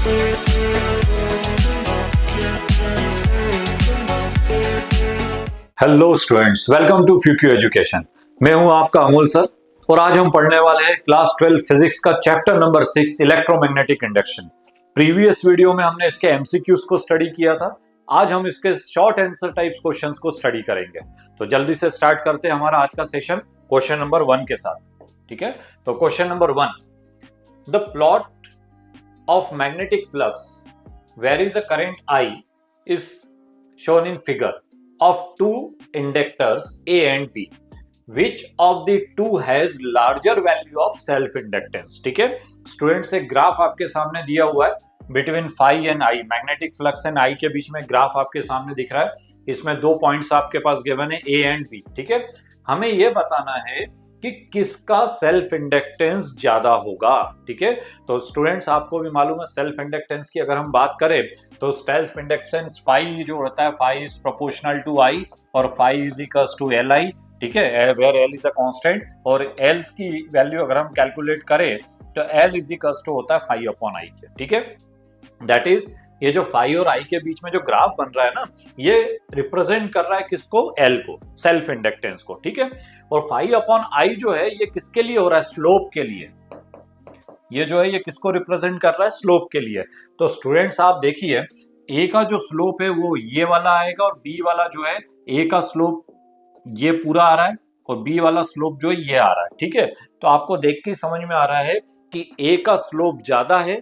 Hello students, welcome to फ्यूक्यू education. मैं हूं आपका अमोल सर और आज हम पढ़ने वाले हैं क्लास 12 फिजिक्स का chapter number 6 electromagnetic induction. Previous video में हमने इसके एमसीक्यूज को स्टडी किया था। आज हम इसके शॉर्ट आंसर टाइप्स क्वेश्चंस को स्टडी करेंगे। तो जल्दी से स्टार्ट करते हैं हमारा आज का सेशन क्वेश्चन नंबर 1 के साथ। ठीक है, तो question number 1, the plot of magnetic flux where is the current I is shown in figure of two inductors A and B. Which of the two has larger value of self inductance? ठीक है, students एक graph आपके सामने दिया हुआ है between phi and I, magnetic flux and I के बीच में ग्राफ आपके सामने दिख रहा है। इसमें दो पॉइंट्स आपके पास गिवन है A एंड B। ठीक है, हमें यह बताना है कि किसका सेल्फ इंडक्टेंस ज्यादा होगा। ठीक है, तो स्टूडेंट्स आपको भी मालूम है सेल्फ इंडक्टेंस की अगर हम बात करें तो सेल्फ इंडक्टेंस फाई जो होता है, phi is proportional to I और phi is equals to L I. ठीक है, where L is a constant और एल की वैल्यू अगर हम कैलकुलेट करें तो एल इज इक्वल्स टू होता है फाई अपॉन आई के। ठीक है, दैट इज ये जो फाई और आई के बीच में जो ग्राफ बन रहा है ना, ये रिप्रेजेंट कर रहा है किसको? एल को, सेल्फ इंडक्टेंस को। ठीक है, और फाई अपॉन आई जो है ये किसके लिए हो रहा है? स्लोप के लिए। ये जो है ये किसको रिप्रेजेंट कर रहा है? स्लोप के लिए। तो स्टूडेंट्स आप देखिए, ए का जो स्लोप है वो ये वाला आएगा और बी वाला जो है, ए का स्लोप ये पूरा आ रहा है और बी वाला स्लोप जो है ये आ रहा है। ठीक है, तो आपको देख के समझ में आ रहा है कि ए का स्लोप ज्यादा है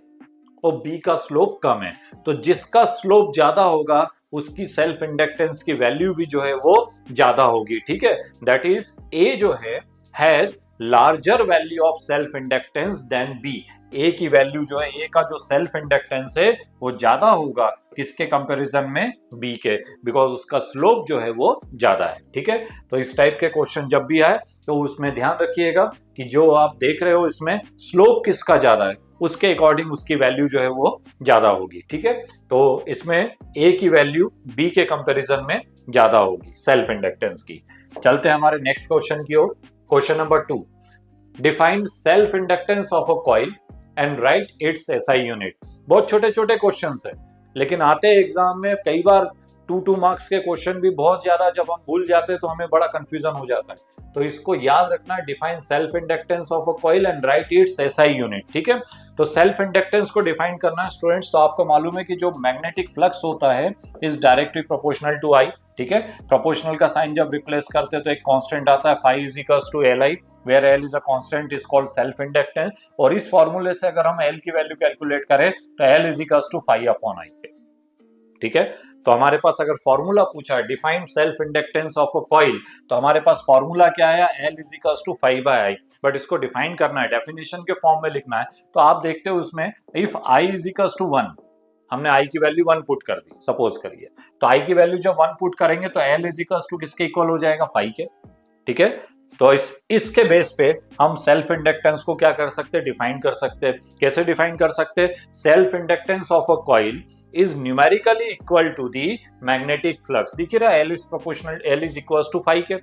और बी का स्लोप कम है। तो जिसका स्लोप ज्यादा होगा उसकी सेल्फ इंडक्टेंस की वैल्यू भी जो है वो ज्यादा होगी। ठीक है, दैट इज ए जो है has larger value of self inductance than B. A की वैल्यू जो है, ए का जो सेल्फ इंडक्टेंस है वो ज्यादा होगा किसके कंपैरिजन में? बी के, बिकॉज उसका स्लोप जो है वो ज्यादा है। ठीक है, तो इस टाइप के क्वेश्चन जब भी आए तो उसमें ध्यान रखिएगा कि जो आप देख रहे हो इसमें स्लोप किसका ज्यादा है, उसके अकॉर्डिंग उसकी वैल्यू जो है वो ज्यादा होगी। ठीक है, तो इसमें ए की वैल्यू बी के कंपैरिजन में ज्यादा होगी सेल्फ इंडक्टेंस की। चलते हैं हमारे नेक्स्ट क्वेश्चन की ओर। Question number 2, define self inductance of a coil and write its SI unit. बहुत छोटे छोटे क्वेश्चंस है लेकिन आते हैं एग्जाम में कई बार 2 मार्क्स के क्वेश्चन भी बहुत ज्यादा, जब हम भूल जाते हैं तो हमें बड़ा कंफ्यूजन हो जाता है। तो इसको याद रखना, define self inductance of a coil and write its SI unit. ठीक है, तो सेल्फ इंडक्टेंस को डिफाइन करना है स्टूडेंट्स। तो आपको मालूम है कि जो मैग्नेटिक फ्लक्स होता है इज डायरेक्टली प्रोपोर्शनल टू आई। ठीक है, प्रोपोर्शनल का साइन जब रिप्लेस करते हैं तो एक कांस्टेंट आता है phi is equals to L I, where L is a constant is called self inductance. और इस फॉर्मूले से अगर हम एल की वैल्यू कैलकुलेट करें तो L is equals to phi upon I. ठीक है, तो हमारे पास अगर फॉर्मूला पूछा है define self inductance of a coil, तो हमारे पास फॉर्मूला क्या आया? L is equals to phi by I. But इसको डिफाइन करना है, डेफिनेशन के फॉर्म में लिखना है। तो आप देखते हो उसमें if I is equals to 1, हमने आई की वैल्यू 1 पुट कर दी सपोज करिए, तो आई की वैल्यू जब 1 पुट करेंगे तो एल इज इक्वल्स टू किसके इक्वल हो जाएगा? फाई के। ठीक है, तो इसके बेस पे हम सेल्फ इंडक्टेंस को क्या कर सकते हैं? डिफाइन कर सकते हैं। कैसे डिफाइन कर सकते हैं? Self inductance of a coil is numerically equal to the magnetic flux। दिख रहा है L is proportional, L is equals to phi के।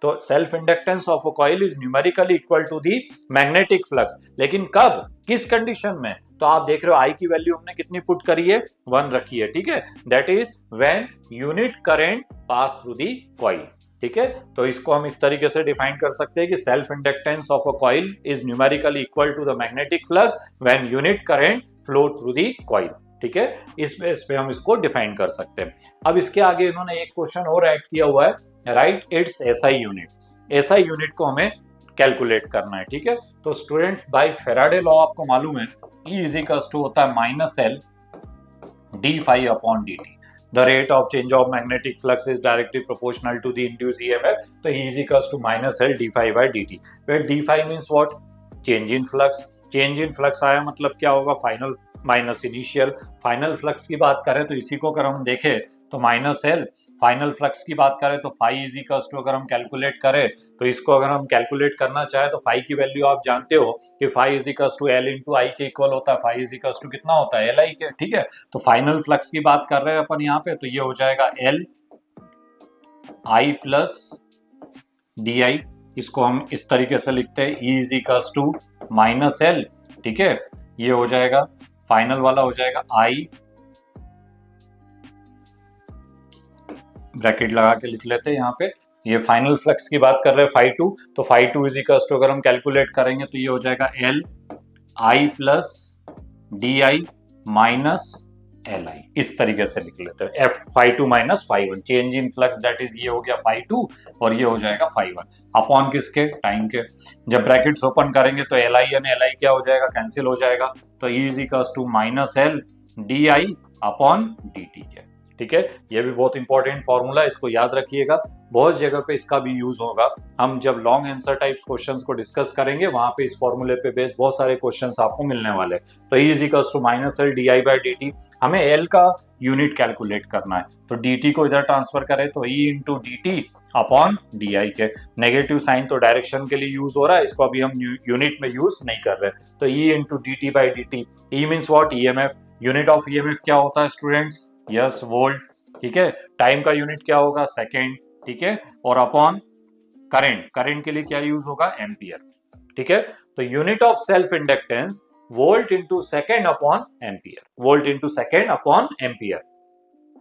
तो self inductance of a coil is numerically equal to the magnetic flux. लेकिन कब, किस condition में? तो आप देख रहे हो आई की वैल्यू हमने कितनी पुट करी है? 1 रखी है। ठीक है, that is when unit current pass through the coil. ठीक है, तो इसको हम इस तरीके से डिफाइन कर सकते हैं कि self inductance of a coil is numerically equal to the magnetic flux when unit current flow through the coil. ठीक है, इस बेस पे हम इसको डिफाइन कर सकते हैं। अब इसके आगे इन्होंने एक क्वेश्चन और ऐड किया हुआ है, right its SI unit. SI unit को हमें कैलकुलेट करना है। ठीक है, तो स्टूडेंट बाय फेराडे लॉ आपको मालूम है E इज इक्वल्स टू होता है minus L d phi upon d t. The rate of change of magnetic flux is directly proportional to the induced EMF. तो E is equals to minus L d phi by d t, where d phi means what? Change in flux. Change in flux आया मतलब क्या होगा? Final minus initial. Final flux की बात करें तो इसी को अगर हम देखें तो माइनस एल। फाइनल फ्लक्स की बात करें तो फाई इज इक्वल्स टू, अगर हम कैलकुलेट करें तो इसको अगर हम कैलकुलेट करना चाहे तो फाई की वैल्यू आप जानते हो कि phi is equals to L into I के इक्वल होता है। फाई इज इक्वल्स टू कितना होता है? एल आई के। ठीक है, तो फाइनल फ्लक्स की बात कर रहे हैं अपन यहाँ पे, तो ये हो जाएगा L I plus d I. इसको हम इस तरीके से लिखते हैं, E is equals to minus L. ठीक है, ये हो जाएगा फाइनल वाला हो जाएगा आई, ब्रैकेट लगा के लिख लेते हैं यहाँ पे, ये फाइनल फ्लक्स की बात कर रहे हैं फाई टू, तो phi two is equals to अगर हम कैलकुलेट करेंगे तो ये हो जाएगा L I plus d I minus L I, इस तरीके से लिख लेते हैं, F phi two minus phi one, change in flux that is ये हो गया फाई टू और ये हो जाएगा फाई वन अपॉन किसके, टाइम के। जब ब्रैकेट्स ओपन करेंगे तो एल आई एन एल आई क्या हो जाएगा, कैंसिल हो जाएगा, तो E is equals to minus L d I upon d t के। ठीक है, ये भी बहुत इंपॉर्टेंट फॉर्मूला, इसको याद रखिएगा, बहुत जगह पे इसका भी यूज होगा। हम जब लॉन्ग आंसर टाइप्स क्वेश्चंस को डिस्कस करेंगे वहां पे इस फॉर्मूले पे बेस्ड बहुत सारे क्वेश्चंस आपको मिलने वाले। तो E is equals to minus L d I by d t, हमें एल का यूनिट कैलकुलेट करना है, तो डी टी को इधर ट्रांसफर करें तो E into d T upon D I के, नेगेटिव साइन तो डायरेक्शन के लिए यूज हो रहा है, इसको अभी हम यूनिट में यूज नहीं कर रहे, तो E into d t by d t, E means what, E M F, unit of E M F क्या होता है स्टूडेंट्स, यस वोल्ट, ठीक है, टाइम का यूनिट क्या होगा, सेकेंड, ठीक है, और अपॉन करंट, करंट के लिए क्या यूज होगा, एम्पियर, ठीक है, तो unit of self inductance volt into second upon ampere, volt into second upon ampere,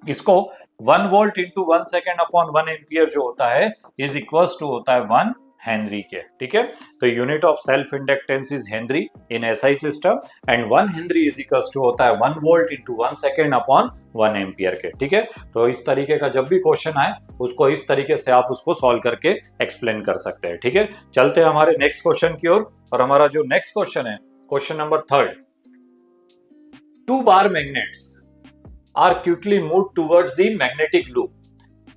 इसको 1 volt into 1 second upon 1 ampere जो होता है इज इक्वल्स टू होता है 1 हेनरी के, ठीक है, तो unit of self inductance is henry in SI system and 1 henry is equals to होता है 1 volt into 1 second upon 1 ampere के, ठीक है, तो इस तरीके का जब भी क्वेश्चन आए उसको इस तरीके से आप उसको सॉल्व करके एक्सप्लेन कर सकते हैं, ठीक है। चलते हैं हमारे नेक्स्ट क्वेश्चन की ओर, और हमारा जो नेक्स्ट क्वेश्चन है question number 3, 2 bar magnets are quickly moved towards the magnetic loop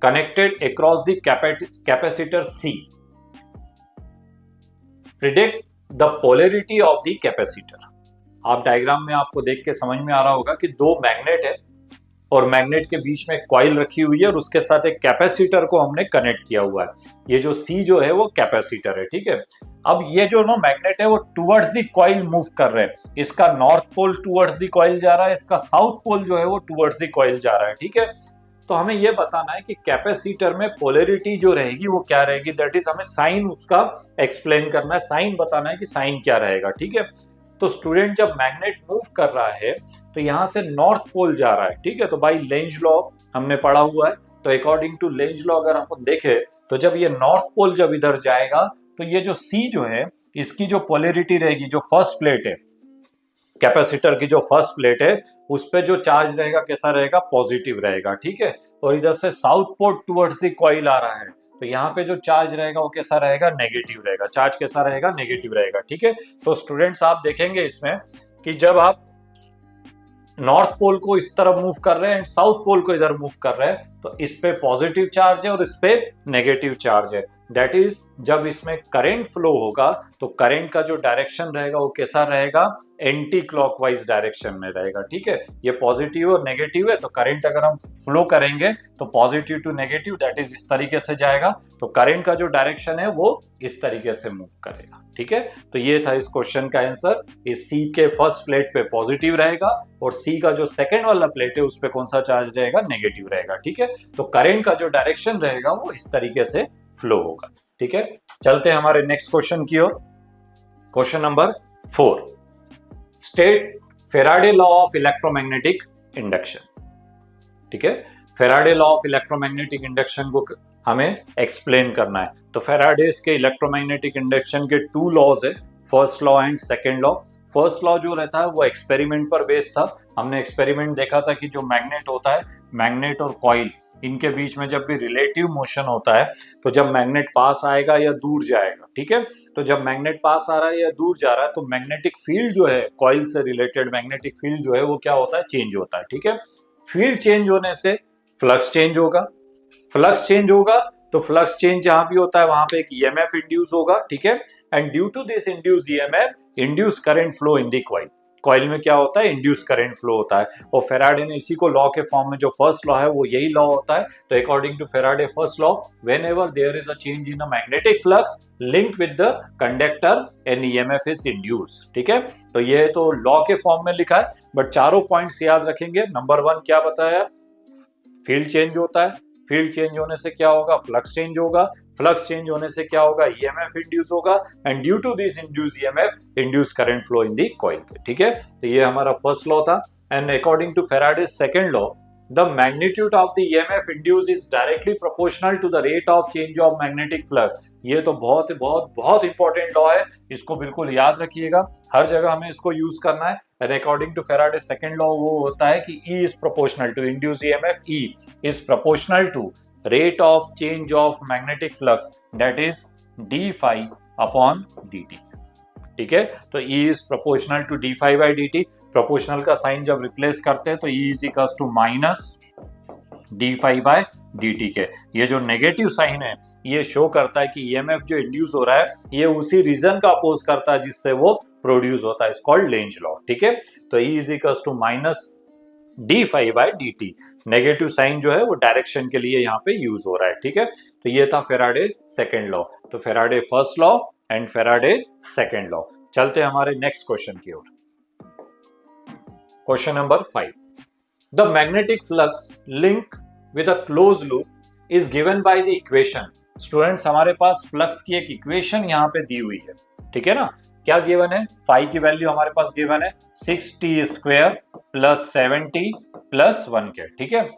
connected across the capacitor C. Predict the polarity of the capacitor. आप डायग्राम में आपको देख के समझ में आ रहा होगा कि दो मैग्नेट है और मैग्नेट के बीच में कॉइल रखी हुई है और उसके साथ एक कैपेसिटर को हमने कनेक्ट किया हुआ है, ये जो C जो है वो कैपेसिटर है, ठीक है। अब ये जो नो मैग्नेट है वो टुवर्ड्स द कॉइल मूव कर रहे हैं, इसका north pole towards the coil जा रहा है, इसका साउथ पोल जो है वो टुवर्ड्स द कॉइल जा रहा है, ठीक है। तो हमें ये बताना है कि कैपेसिटर में पोलैरिटी जो रहेगी वो क्या रहेगी, दैट इज हमें साइन उसका एक्सप्लेन करना है, साइन बताना है कि साइन क्या रहेगा, ठीक है। तो स्टूडेंट जब मैग्नेट मूव कर रहा है तो यहां से नॉर्थ पोल जा रहा है, ठीक है, तो बाई लेंज लॉ हमने पढ़ा हुआ है, तो अकॉर्डिंग टू लेंज लॉ अगर हम देखें तो जब ये नॉर्थ पोल जब इधर जाएगा तो ये जो C जो है इसकी जो पोलैरिटी रहेगी, जो फर्स्ट प्लेट है कैपेसिटर की, जो फर्स्ट प्लेट है उस पे जो चार्ज रहेगा कैसा रहेगा, पॉजिटिव रहेगा, ठीक है, और इधर से south pole towards the coil आ रहा है तो यहाँ पे जो चार्ज रहेगा वो कैसा रहेगा, नेगेटिव रहेगा, चार्ज कैसा रहेगा, नेगेटिव रहेगा, ठीक है। तो स्टूडेंट्स आप देखेंगे इसमें कि जब आप नॉर्थ पोल को इस तरफ मूव कर रहे हैं एंड साउथ पोल को इधर मूव कर रहे हैं तो इस पे पॉजिटिव चार्ज है और इस पे नेगेटिव चार्ज है, दैट इज जब इसमें करंट फ्लो होगा तो करंट का जो डायरेक्शन रहेगा वो कैसा रहेगा, एंटी क्लॉकवाइज डायरेक्शन में रहेगा, ठीक है, ये पॉजिटिव और नेगेटिव है, तो करंट अगर हम फ्लो करेंगे तो positive to negative that is इस तरीके से जाएगा, तो करंट का जो डायरेक्शन है वो इस तरीके से मूव करेगा, ठीक है। तो ये था इस क्वेश्चन का आंसर, इस C के फर्स्ट प्लेट पे पॉजिटिव रहेगा और C का जो सेकेंड वाला प्लेट है उस पे कौन सा चार्ज रहेगा, नेगेटिव रहेगा, ठीक है। तो करंट का जो डायरेक्शन रहेगा वो इस तरीके से फ्लो होगा, ठीक है। चलते हैं हमारे नेक्स्ट क्वेश्चन की ओर, question number 4, state Faraday law of electromagnetic induction, ठीक है, Faraday law of electromagnetic induction को हमें एक्सप्लेन करना है। तो फेराडेस के इलेक्ट्रोमैग्नेटिक इंडक्शन के 2 लॉज है, first law and second law. First law जो रहता है वो एक्सपेरिमेंट पर बेस्ड था, हमने एक्सपेरिमेंट देखा था कि जो मैग्नेट होता है, मैग्नेट और कॉइल इनके बीच में जब भी रिलेटिव मोशन होता है तो जब मैग्नेट पास आएगा या दूर जाएगा, ठीक है, तो जब मैग्नेट पास आ रहा है या दूर जा रहा है तो मैग्नेटिक फील्ड जो है, कॉइल से रिलेटेड मैग्नेटिक फील्ड जो है वो क्या होता है, चेंज होता है, ठीक है। फील्ड चेंज होने से फ्लक्स चेंज होगा, फ्लक्स चेंज होगा तो फ्लक्स चेंज जहां भी होता है वहां पे एक ईएमएफ इंड्यूस होगा, ठीक है, and due to this induce EMF induce current flow in the coil, coil में क्या होता है, इंड्यूस करंट फ्लो होता है, और फेराडे ने इसी को लॉ के फॉर्म में, जो फर्स्ट लॉ है वो यही लॉ होता है। तो according to Faraday first law, whenever there is a change in a magnetic flux link with the conductor an EMF is induce, ठीक है। तो ये तो लॉ के फॉर्म में लिखा है, बट चारों पॉइंट्स याद रखेंगे। नंबर 1 क्या बताया, फील्ड चेंज होता है, फील्ड चेंज होने से क्या होगा, फ्लक्स चेंज होगा, फ्लक्स चेंज होने से क्या होगा, ईएमएफ इंड्यूस होगा, and due to this induce EMF induce current flow in the coil. ठीक है, तो ये हमारा फर्स्ट लॉ था। And according to Faraday's second law, the magnitude of the EMF induced is directly proportional to the rate of change of magnetic flux। ये तो बहुत बहुत बहुत इंपॉर्टेंट लॉ है, इसको बिल्कुल याद रखिएगा, हर जगह हमें इसको यूज करना है। and according to Faraday's second law वो होता है कि E is proportional to induced EMF, E is proportional to rate of change of magnetic flux, that is d phi upon dt। ठीक है, तो E is proportional to d phi by d t. Proportional का sign जब replace करते हैं तो E is equals to minus d phi by d t के। ये जो नेगेटिव साइन है ये शो करता है कि ईएमएफ जो इंड्यूस हो रहा है ये उसी रीजन का अपोज करता है जिससे वो प्रोड्यूस होता है, इट्स कॉल्ड लेंज लॉ। ठीक है, तो E is equals to minus d phi by d t. Negative sign जो है वो डायरेक्शन के लिए यहाँ पे यूज हो रहा है। ठीक है, तो ये था फेराडे सेकेंड लॉ। तो Faraday first law and Faraday second law. चलते हैं हमारे नेक्स्ट क्वेश्चन की ओर। Question number 5, the magnetic flux link with a close loop is given by the equation. Students, हमारे पास फ्लक्स की एक इक्वेशन यहाँ पे दी हुई है। ठीक है ना, क्या गिवन है, फाई की वैल्यू हमारे पास गिवन है 6t square plus 7t plus 1k। ठीक है,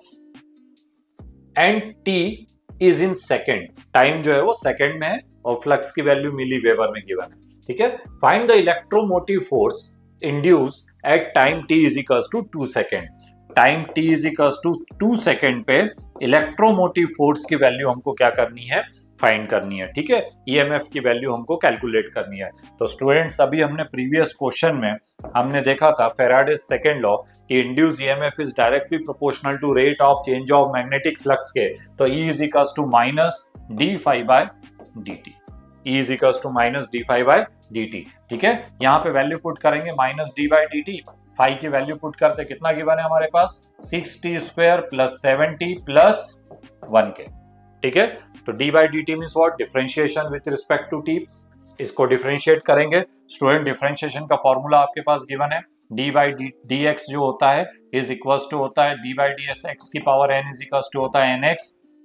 and t is in second, time जो है वो सेकेंड में है और फ्लक्स की वैल्यू मिली वेबर में गिवन है। ठीक है, find the electromotive force induce at time t is equals to 2 second. Time t is equals to 2 second पे इलेक्ट्रोमोटिव फोर्स की वैल्यू हमको क्या करनी है, फाइंड करनी है। ठीक है, ईएमएफ की वैल्यू हमको कैलकुलेट करनी है। तो स्टूडेंट्स, अभी हमने प्रीवियस क्वेश्चन में हमने देखा था फेराडेज सेकेंड लॉ कि induce EMF is directly proportional to rate of change of magnetic flux के। तो E is equals to minus d phi by d t. E is equals to minus d phi by d t. ठीक है, यहाँ पे value put करेंगे minus d by d t, phi की value put करते कितना गिवन है हमारे पास 6t square plus 7t plus 1k। ठीक है, तो d by d t means what, differentiation with respect to t। इसको डिफरेंशिएट करेंगे। स्टूडेंट, डिफरेंशिएशन का फॉर्मूला आपके पास गिवन है, d बाई डी एक्स जो होता है इज इक्वल्स टू होता है d बाई डी एक्स की power n is equals to होता है nx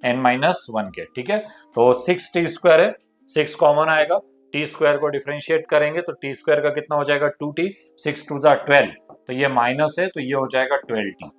n माइनस 1k। ठीक है, तो 6t स्क्वायर है, 6 कॉमन आएगा, t स्क्वायर को डिफरेंशिएट करेंगे तो t स्क्वायर का कितना हो जाएगा 2t, 6 टू 12, तो ये माइनस है तो ये हो जाएगा 12t।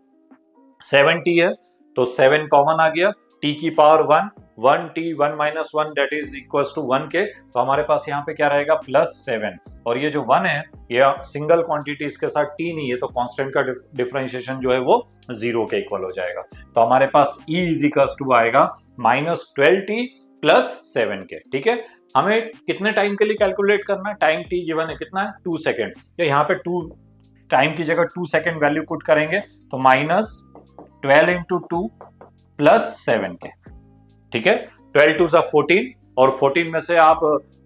7t है तो 7 कॉमन आ गया, t की power 1, 1t 1 minus 1 that is equals to 1k। तो हमारे पास यहाँ पे क्या रहेगा प्लस 7, और ये जो 1 है ये सिंगल क्वांटिटी, इसके साथ t नहीं है तो कांस्टेंट का डिफरेंशिएशन जो है वो 0 के इक्वल हो जाएगा। तो हमारे पास E इज इक्वल्स टू आएगा माइनस 12t प्लस 7k। ठीक है, हमें कितने टाइम के लिए कैलकुलेट करना है, टाइम t गिवन है कितना है 2 सेकेंड, तो यहाँ पे 2 टाइम की जगह 2 सेकेंड वैल्यू पुट करेंगे तो माइनस 12 इंटू 2 प्लस 7k। ठीक है, 12 टू 14 और 14 में से आप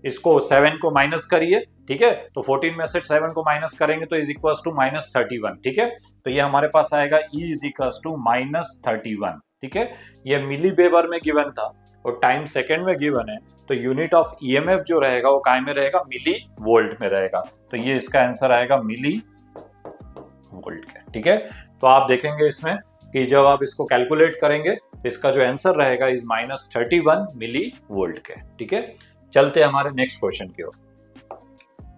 इसको 7 को माइनस करिए। ठीक है, तो 14 में से 7 को माइनस करेंगे तो इज इक्वल्स टू माइनस 31। ठीक है, तो ये हमारे पास आएगा E is equals to minus 31। ठीक है, ये मिली वेबर में गिवन था और टाइम सेकेंड में गिवन है, तो यूनिट ऑफ ईएमएफ जो रहेगा वो काय में रहेगा, मिली वोल्ट में रहेगा। तो ये इसका आंसर आएगा मिली वोल्ट का। ठीक है, तो आप देखेंगे इसमें कि जब आप इसको कैलकुलेट करेंगे इसका जो आंसर रहेगा इज माइनस 31 मिली वोल्ट के। ठीक है, चलते हैं हमारे नेक्स्ट क्वेश्चन की ओर।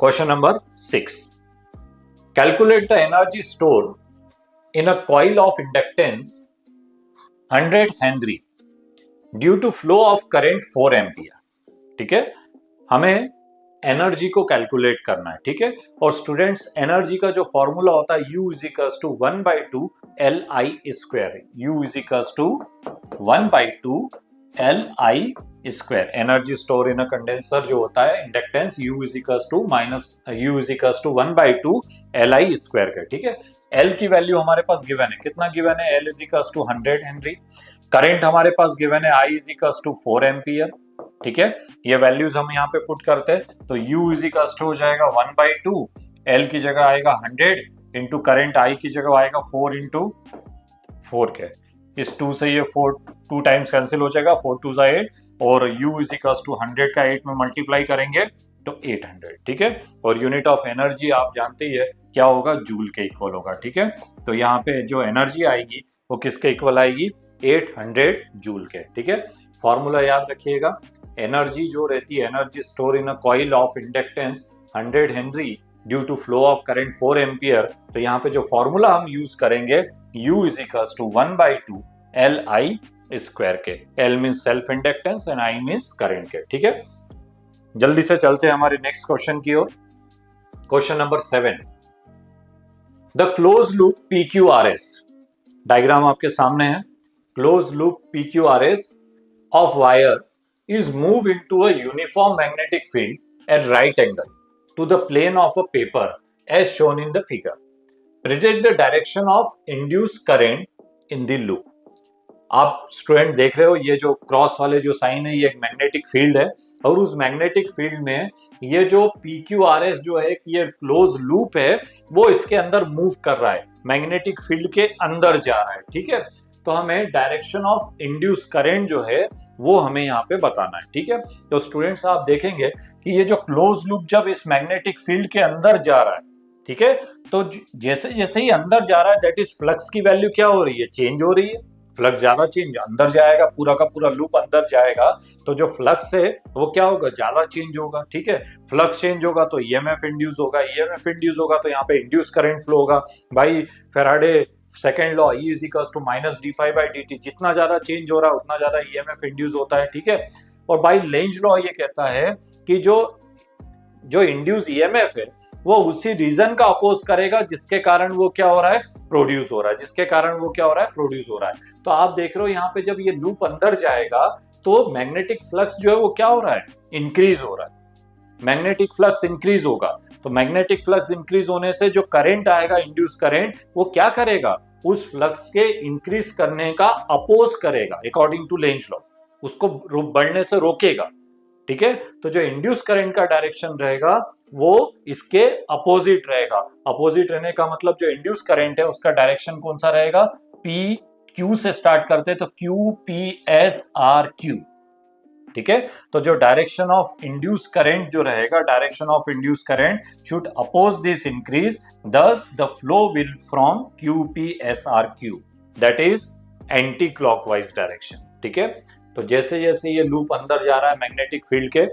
Question number 6, calculate the energy store in a coil of inductance 100 henry due to flow of current 4 ampere. ठीक है, हमें एनर्जी को कैलकुलेट करना है। ठीक है, और स्टूडेंट्स, एनर्जी का जो फॉर्मूला होता है U is equals to 1/2 LI square. U is equals to 1/2 LI square. Energy store in a condenser जो होता है inductance, U is equals to 1/2 LI square का। ठीक है, L की वैल्यू हमारे पास गिवन है, कितना गिवन है, L is equals to 100 henry. Current हमारे पास गिवन है I is equals to 4 ampere. ठीक है, ये वैल्यूज हम यहाँ पे पुट करते हैं तो U इज इक्वल्स टू हो जाएगा 1/2, L की जगह आएगा 100 इंटू करंट I की जगह आएगा 4 इंटू 4k। इस 2 से ये 2 टाइम्स कैंसिल हो जाएगा, 4 2 8, और U इज इक्वल्स टू 100 का 8 में मल्टीप्लाई करेंगे तो 800। ठीक है, और यूनिट ऑफ एनर्जी आप जानते ही है क्या होगा, जूल के इक्वल होगा। ठीक है, तो यहाँ पे जो एनर्जी आएगी वो किसके इक्वल आएगी, 800 जूल के। ठीक है, फॉर्मूला याद रखिएगा, एनर्जी जो रहती है, energy store in a coil of inductance 100 henry due to flow of current 4 ampere, तो यहाँ पे जो फॉर्मूला हम यूज करेंगे U is equals to 1/2 LI square के। L means self inductance and I means current के। ठीक है, जल्दी से चलते हैं हमारे नेक्स्ट क्वेश्चन की ओर। Question number 7, the close loop PQRS, diagram आपके सामने है। Close loop PQRS of wire is moved into a uniform magnetic field at right angle to the plane of a paper as shown in the figure. Predict the direction of induced current in the loop. आप student देख रहे हो ये जो cross वाले जो sign है ये एक मैग्नेटिक फील्ड है, और उस मैग्नेटिक फील्ड में ये जो PQRS जो है ये क्लोज लूप है वो इसके अंदर मूव कर रहा है, मैग्नेटिक फील्ड के अंदर जा रहा है। ठीक है, तो हमें डायरेक्शन ऑफ इंड्यूस करंट जो है वो हमें यहाँ पे बताना है। ठीक है, तो स्टूडेंट्स आप देखेंगे कि ये जो क्लोज लूप जब इस मैग्नेटिक फील्ड के अंदर जा रहा है, ठीक है, तो जैसे जैसे ही अंदर जा रहा है दैट इज फ्लक्स की वैल्यू क्या हो रही है, चेंज हो रही है। फ्लक्स ज्यादा चेंज अंदर जाएगा, पूरा का पूरा लूप अंदर जाएगा, तो जो फ्लक्स है वो क्या होगा, ज्यादा चेंज होगा। ठीक है, फ्लक्स चेंज होगा तो ईएमएफ इंड्यूस होगा, ईएमएफ इंड्यूस होगा तो यहाँ पे इंड्यूस करंट फ्लो होगा। भाई Faraday second law E is equals to minus d∅dt, जितना ज्यादा चेंज हो रहा है उतना ज्यादा ईएमएफ इंड्यूस होता है। ठीक है, और बाई लेंज लॉ ये कहता है कि जो इंड्यूस ईएमएफ है वो उसी रीजन का अपोज करेगा जिसके कारण वो क्या हो रहा है, प्रोड्यूस हो रहा है, जिसके कारण वो क्या हो रहा है, प्रोड्यूस हो रहा है। तो आप देख रहे हो यहाँ पे जब ये लूप अंदर जाएगा तो मैग्नेटिक फ्लक्स जो है वो क्या हो रहा है, इंक्रीज हो रहा है, मैग्नेटिक फ्लक्स इंक्रीज होगा। तो मैग्नेटिक फ्लक्स इंक्रीज होने से जो करंट आएगा, इंड्यूस करंट, वो क्या करेगा, उस फ्लक्स के इंक्रीज करने का अपोज करेगा अकॉर्डिंग टू लेंज लॉ, उसको बढ़ने से रोकेगा। ठीक है, तो जो इंड्यूस करंट का डायरेक्शन रहेगा वो इसके अपोजिट रहेगा। अपोजिट रहने का मतलब जो इंड्यूस करंट है उसका डायरेक्शन कौन सा रहेगा, P Q से स्टार्ट करते तो QPSRQ। ठीक है, तो जो डायरेक्शन ऑफ इंड्यूस करंट जो रहेगा, direction of induce current should oppose this increase, thus the flow will from QPSRQ, that is anti clockwise direction. ठीक है, तो जैसे जैसे ये लूप अंदर जा रहा है मैग्नेटिक फील्ड के,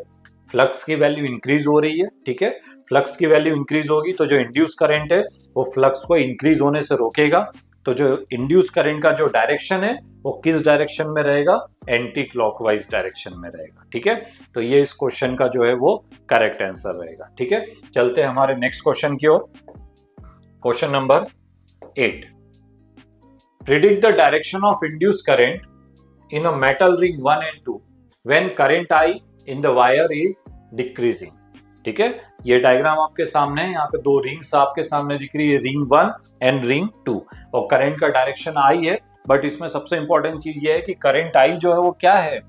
फ्लक्स की वैल्यू इंक्रीज हो रही है। ठीक है, फ्लक्स की वैल्यू इंक्रीज होगी तो जो इंड्यूस करंट है वो फ्लक्स को इंक्रीज होने से रोकेगा। तो जो इंड्यूस करंट का जो डायरेक्शन है वो किस डायरेक्शन में रहेगा, एंटी क्लॉकवाइज डायरेक्शन में रहेगा। ठीक है, तो ये इस क्वेश्चन का जो है वो करेक्ट आंसर रहेगा। ठीक है, चलते हैं हमारे नेक्स्ट क्वेश्चन की ओर। Question number 8, predict the direction of induce current in a metal ring 1 and 2 when current I in the wire is decreasing। ठीक है, ये डायग्राम आपके सामने है, यहाँ पे दो रिंग्स आपके सामने दिख रही है, रिंग 1 एंड रिंग 2, और करंट का डायरेक्शन I है। बट इसमें सबसे इंपॉर्टेंट चीज ये है कि करंट I जो है वो क्या है,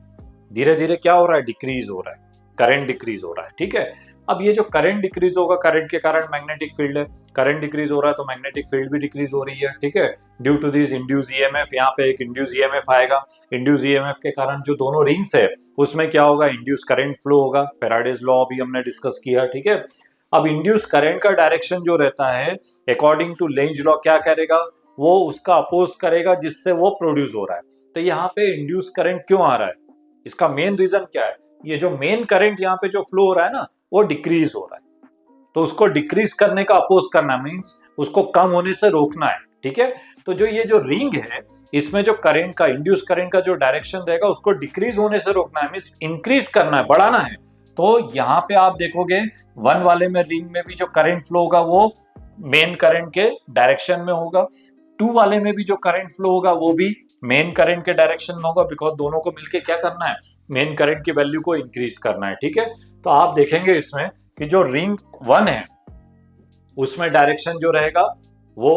धीरे धीरे क्या हो रहा है, डिक्रीज हो रहा है, करंट डिक्रीज हो रहा है। ठीक है, अब ये जो करंट डिक्रीज होगा, करंट के कारण मैग्नेटिक फील्ड है, करंट डिक्रीज हो रहा है तो मैग्नेटिक फील्ड भी डिक्रीज हो रही है। ठीक है, due to this induce EMF, यहाँ पे एक इंड्यूस ईएमएफ आएगा, इंड्यूस ईएमएफ के कारण जो दोनों रिंग्स है उसमें क्या होगा, इंड्यूस करंट फ्लो होगा, फैराडेज लॉ भी हमने डिस्कस किया। ठीक है, अब इंड्यूस करंट का डायरेक्शन जो रहता है अकॉर्डिंग टू लेंज लॉ क्या करेगा, वो उसका अपोज करेगा जिससे वो प्रोड्यूस हो रहा है। तो यहाँ पे इंड्यूस करंट क्यों आ रहा है, इसका मेन रीजन क्या है, ये जो मेन करंट यहाँ पे जो फ्लो हो रहा है ना वो डिक्रीज हो रहा है, तो उसको डिक्रीज करने का अपोज करना मींस उसको कम होने से रोकना है। ठीक है, तो जो ये जो रिंग है इसमें जो करंट का, इंड्यूस करंट का जो डायरेक्शन रहेगा उसको डिक्रीज होने से रोकना है, मींस इंक्रीज करना है, बढ़ाना है। तो यहाँ पे आप देखोगे 1 वाले में रिंग में भी जो करंट फ्लो होगा वो मेन करंट के डायरेक्शन में होगा, 2 वाले में भी जो करंट फ्लो होगा वो भी मेन करंट के डायरेक्शन में होगा, बिकॉज दोनों को मिलके क्या करना है, मेन करंट की वैल्यू को इंक्रीज करना है। ठीक है, तो आप देखेंगे इसमें कि जो रिंग 1 है उसमें डायरेक्शन जो रहेगा वो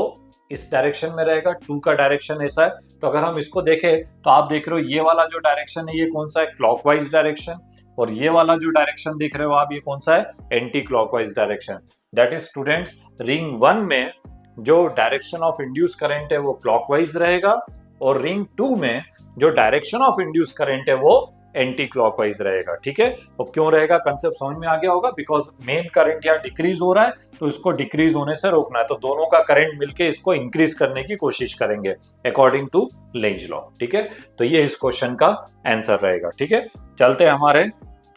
इस डायरेक्शन में रहेगा, 2 का डायरेक्शन ऐसा है। तो अगर हम इसको देखें तो आप देख रहे हो ये वाला जो डायरेक्शन है ये कौन सा है, क्लॉकवाइज डायरेक्शन, और ये वाला जो डायरेक्शन दिख रहे हो आप ये कौन सा है, anti clockwise direction. That is students, ring 1 में जो डायरेक्शन ऑफ इंड्यूस करंट है वो क्लॉकवाइज रहेगा, और रिंग 2 में जो डायरेक्शन ऑफ इंड्यूस करंट है वो एंटी क्लॉकवाइज रहेगा। ठीक है, तो क्यों रहेगा, कंसेप्ट समझ में आ गया होगा। बिकॉज मेन करंट यहाँ डिक्रीज हो रहा है, तो इसको डिक्रीज होने से रोकना है, तो दोनों का करंट मिलके इसको इंक्रीज करने की कोशिश करेंगे अकॉर्डिंग टू लेंज लॉ। ठीक है, तो ये इस क्वेश्चन का आंसर रहेगा। ठीक है, चलते हैं हमारे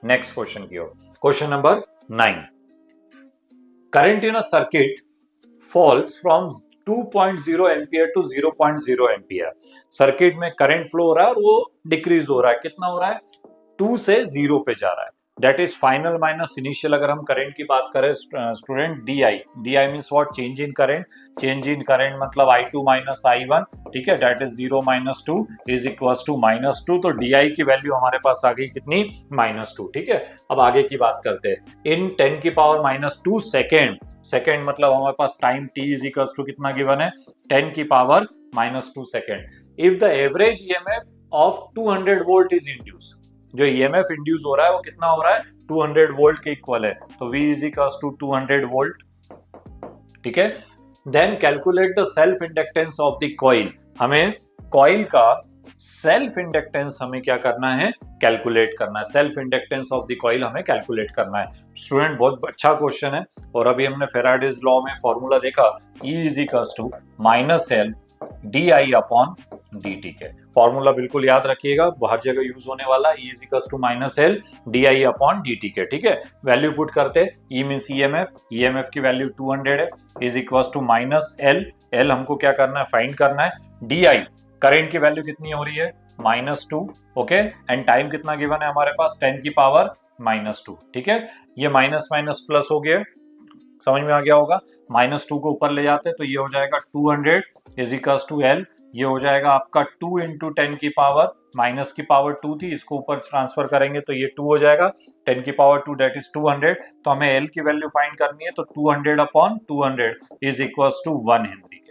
नेक्स्ट क्वेश्चन की ओर। Question number 9, current in a circuit falls from 2.0 ampere to 0.0 ampere. Circuit में करंट फ्लो हो रहा है और वो डिक्रीज हो रहा है, कितना हो रहा है, 2 से 0 पे जा रहा है। That is final minus initial. अगर हम करंट की बात करें student, d I means what, change in current. Change in current मतलब I2 माइनस I1। ठीक है, that is 0 minus 2 is equals to -2। तो डी आई की वैल्यू हमारे पास आ गई कितनी, -2। ठीक है, अब आगे की बात करते हैं। इन 10 की पावर -2 सेकेंड, सेकेंड मतलब हमारे पास time t is equals to कितना गिवन है, 10 की power -2 second. If the average EMF of 200 volt is induce, जो ईएमएफ इंड्यूस हो रहा है वो कितना हो रहा है, 200 वोल्ट के इक्वल है, तो V is equals to 200 volt. ठीक है, then calculate the self inductance of the coil. हमें कॉइल का सेल्फ इंडक्टेंस हमें क्या करना है, कैलकुलेट करना है। Self inductance of the coil हमें कैलकुलेट करना है। स्टूडेंट बहुत अच्छा क्वेश्चन है, और अभी हमने फेराडेज लॉ में फॉर्मूला देखा, E is equals to -L di upon dt के। फॉर्मूला बिल्कुल याद रखिएगा, हर जगह यूज होने वाला, E is equals to -L di upon dt के। ठीक है, वैल्यू पुट करते, E मीन्स ईएमएफ, ईएमएफ की वैल्यू 200 है, is equals to -L, L हमको क्या करना है, फाइंड करना है। di करंट की वैल्यू कितनी हो रही है, -2। ओके, एंड टाइम कितना गिवन है हमारे पास, 10 की पावर -2। ठीक है, ये माइनस माइनस प्लस हो गया, समझ में आ गया होगा। -2 को ऊपर ले जाते तो ये हो जाएगा 200 इज इक्वल्स टू L, ये हो जाएगा आपका 2 इंटू 10 की पावर, माइनस की पावर 2 थी, इसको ऊपर ट्रांसफर करेंगे तो ये 2 हो जाएगा, 10 की पावर 2 दैट इज 200। तो हमें L की वैल्यू फाइंड करनी है, तो 200 upon 200 is equals to 1 henry के।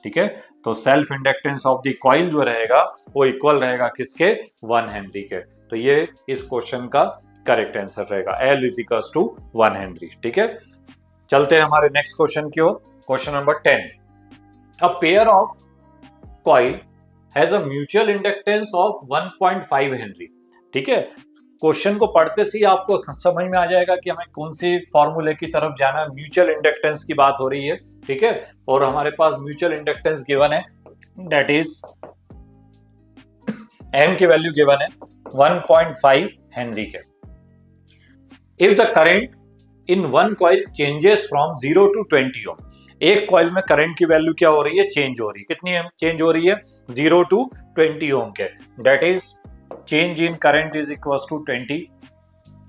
ठीक है, तो self inductance of the coil जो रहेगा वो इक्वल रहेगा किसके, 1 हेनरी के। तो ये इस क्वेश्चन का करेक्ट आंसर रहेगा, L is equals to 1 henry. ठीक है, चलते हैं हमारे नेक्स्ट क्वेश्चन की ओर। Question number 10, a pair of coil has a mutual inductance of 1.5 henry. ठीक है, क्वेश्चन को पढ़ते से ही आपको समझ में आ जाएगा कि हमें कौन सी फॉर्मूले की तरफ जाना है। म्यूचुअल इंडक्टेंस की बात हो रही है। ठीक है, और हमारे पास म्यूचुअल इंडक्टेंस गिवन है, दैट इज M की वैल्यू गिवन है 1.5 हेनरी के। If the current in one coil changes from 0 to 20 ohm, एक कॉइल में करंट की वैल्यू क्या हो रही है, चेंज हो रही है, कितनी चेंज हो रही है, 0 टू 20 ओम के। That is change in current is equals to 20,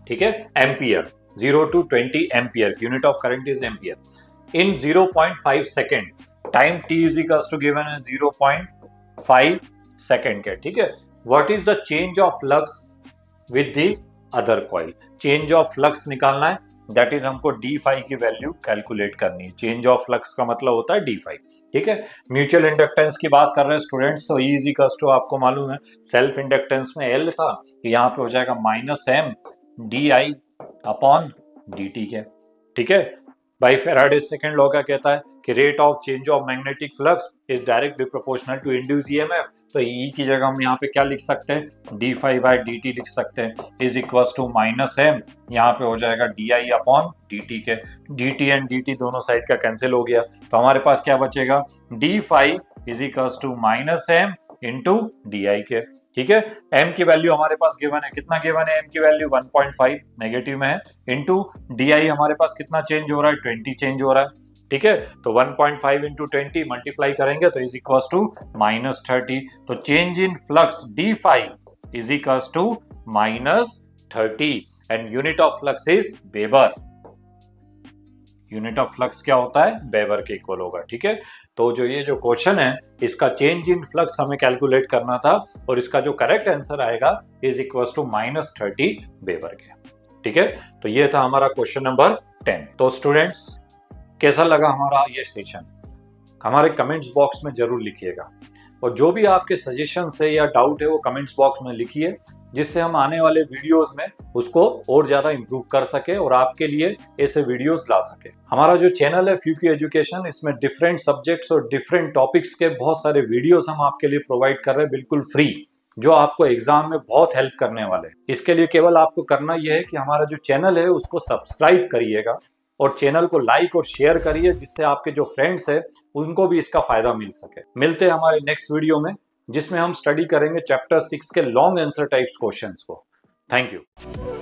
ठीक है, ampere. 0 to 20 ampere, unit of current is ampere in 0.5 second. Time t is equals to given है 0.5 सेकेंड के। ठीक है, what is the change of flux with the other coil, change of flux निकालना है, that is हमको d5 की value calculate करनी है। चेंज ऑफ फ्लक्स का मतलब होता है d5। ठीक है, म्यूचुअल इंडक्टेंस की बात कर रहे हैं स्टूडेंट्स, तो E इज इक्वल्स टू आपको मालूम है, सेल्फ इंडक्टेंस में L था, यहाँ पे हो जाएगा -M di अपॉन dt के। ठीक है, बाई फेराडेज सेकंड लॉ क्या कहता है कि rate of change of magnetic flux is directly proportional to induce EMF. तो E की जगह हम यहाँ पे क्या लिख सकते हैं, d5 बाई dt लिख सकते हैं, इज इक्वल्स टू -M, यहाँ पे हो जाएगा di अपॉन dt के। dt एंड dt दोनों साइड का कैंसिल हो गया, तो हमारे पास क्या बचेगा, d5 is equals to -M into di के। ठीक है, M की वैल्यू हमारे पास गिवन है, कितना गिवन है, M की वैल्यू 1.5 नेगेटिव में है, इंटू di हमारे पास कितना चेंज हो रहा है, 20 चेंज हो रहा है। ठीक है, तो 1.5 इंटू 20 मल्टीप्लाई करेंगे तो इज इक्वल्स टू -30। तो change in flux d5 is equals to -30 and unit of flux is weber. Unit of flux क्या होता है, वेबर के इक्वल होगा। ठीक है, तो ये जो क्वेश्चन है इसका चेंज इन फ्लक्स हमें कैलकुलेट करना था, और इसका जो करेक्ट आंसर आएगा इज इक्वल्स टू -30 वेबर के। ठीक है, तो ये था हमारा क्वेश्चन नंबर 10। तो स्टूडेंट्स, कैसा लगा हमारा ये सेशन, हमारे कमेंट्स बॉक्स में जरूर लिखिएगा, और जो भी आपके सजेशन है या डाउट है वो कमेंट्स बॉक्स में लिखिए, जिससे हम आने वाले वीडियोस में उसको और ज्यादा इंप्रूव कर सके और आपके लिए ऐसे वीडियोस ला सके। हमारा जो चैनल है फ्यूक्यू एजुकेशन, इसमें डिफरेंट सब्जेक्ट्स और डिफरेंट टॉपिक्स के बहुत सारे वीडियोस हम आपके लिए प्रोवाइड कर रहे हैं बिल्कुल फ्री। जो आपको एग्जाम में बहुत हेल्प करने वाले हैं। इसके लिए केवल आपको करना यह है कि हमारा जो चैनल है उसको सब्सक्राइब करिएगा और चैनल को लाइक और शेयर करिए, जिससे आपके जो फ्रेंड्स हैं उनको भी इसका फायदा मिल सके। मिलते हैं हमारे नेक्स्ट वीडियो में, जिसमें हम स्टडी करेंगे चैप्टर 6 के लॉन्ग आंसर टाइप्स क्वेश्चंस को। Thank you.